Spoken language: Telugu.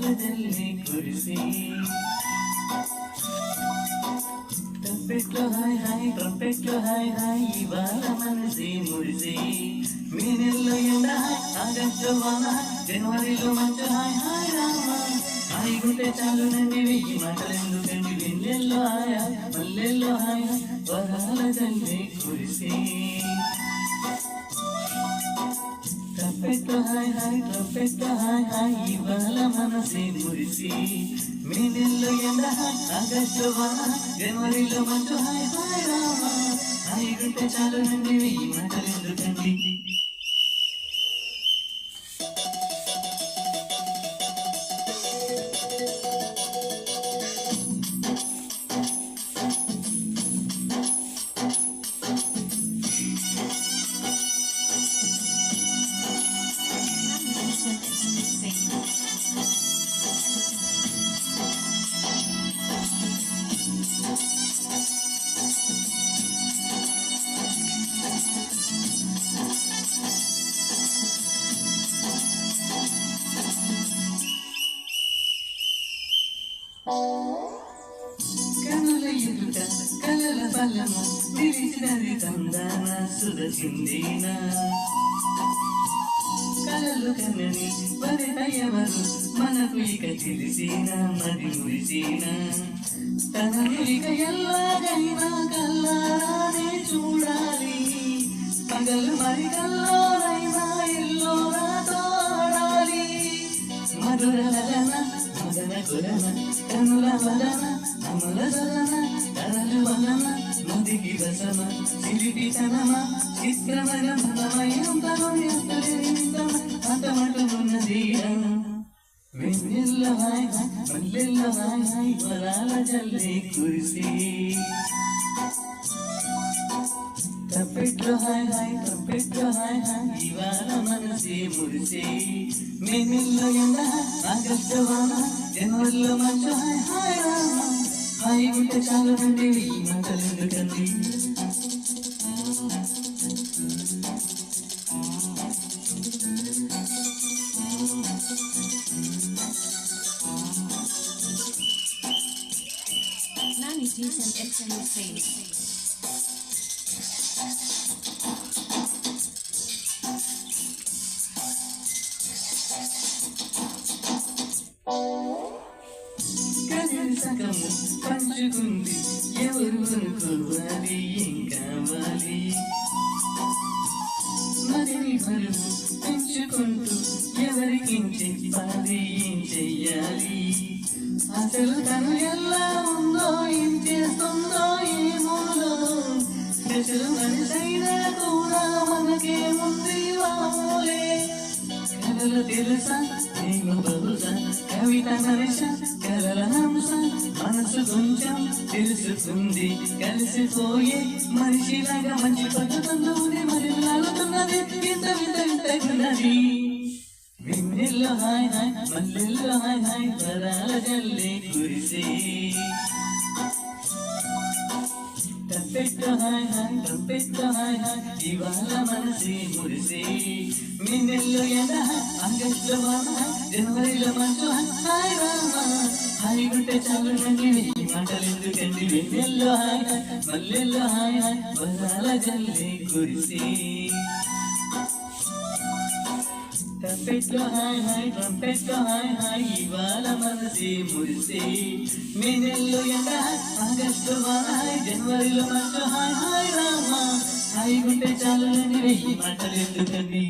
వరదల్లి కురిసి ట్రంపెట్లో హాయ్ హాయ్ ట్రంపెట్లో హాయ్ హాయ్ ఇవాళ మనసి మురిసి మే నెలలో ఎండ ఆగస్టు వాన జనవరిలో మంచు హాయ్ హాయ్ రామ హాయిగుంటే చాలు నండి వెయ్యి మాటలెందుకండి వెన్నెల్లో హాయ్ మల్లెల్లో హాయ్ వరాల జల్లి కురిసి ట్రంపెట్లో హాయ్ హాయ్ ట్రంపెట్లో హాయ్ హాయ్ ఇవాళ మనసి మురిసి మే నెలలో ఎండ ఆగస్టు వాన జనవరిలో మంచు హాయ్ హాయ్ రామ హాయిగుంటే చాలు నండి వెయ్యి మాటలెందుకండి. కనుల ఎదుట కలల బలము విరిచినది తందాన సురసిందేన కలలు కన్నని వరదయవరు మనకు ఇక తెలిసిన మరి మురిసిన తన ఇక ఎల్లాగైనా కల్లారానే చూడాలి పగలు మరి కల్లోనైనా ఇల్లోనా తోడాలి మధుర వలన మదన కులన కనుల వలన అమల జలన కలలు వలన నదికి రసమ సిరిటి చనమ చిత్రమగ మనమయం తనుని అంతమటున్నది వెన్నెల్లో హాయ్ హాయ్ మల్లెల్లో హాయ్ హాయ్ వరాల జల్లి కురిసి ట్రంపెట్లో హాయ్ హాయ్ ట్రంపెట్లో హాయ్ హాయ్ ఇవాళ మనసి మురిసి మే నెలలో ఎండ ఆగస్టు వాన జనవరిలో మంచు హాయ్ హాయ్ రామ హాయిగుంటే చాలు నండి వెయ్యి మాటలెందుకండి. సగము పంచుకుంది ఎవరు అనుకోవాలి ఏం కావాలి మరిని బరువు పెంచుకుంటూ ఎవరికి చెప్పాలి ఏం చెయ్యాలి అసలు తను ఎలా ఉందో ఏం చేస్తుందో ఏమోలో అసలు మనసైనా కూడా మనకే ముందు వాలే కథలు తెలుసా నేను బహుశా కవిత నరస కలల హంస మనసు కొంచెం తెలుసుకుంది కలిసిపోయే మనిషిలాగా మంచి పట్టుతుంది మరి లాగుతున్నది ఇంత వింత వింతకున్నది వెన్నెల్లో హాయ్ హాయ్ మల్లెల్లో హాయ్ హాయ్ వరాల జల్లి కురిసి ట్రంపెట్లో హాయ్ హాయ్ ట్రంపెట్లో హాయ్ హాయ్ ఇవాళ మనసి మురిసి మే నెలలో ఎండ ఆగస్టు వాన జనవరిలో మంచు హాయ్ రామ హాయిగుంటే చాలు నండి వెయ్యి మాటలెందుకండి వెన్నెల్లో హాయ్ హాయ్ మల్లెల్లో హాయ్ హాయ్ వరాల జల్లి కురిసి ట్రంపెట్లో హాయ్ హాయ్ ట్రంపెట్లో హాయ్ హాయ్ ఇవాళ మనసి మురిసి మే నెలలో ఎండ ఆగస్టు వాన జనవరిలో మంచు హాయ్ హాయ్ రామ హాయిగుంటే చాలు నండి వెయ్యి మాటలెందుకండి.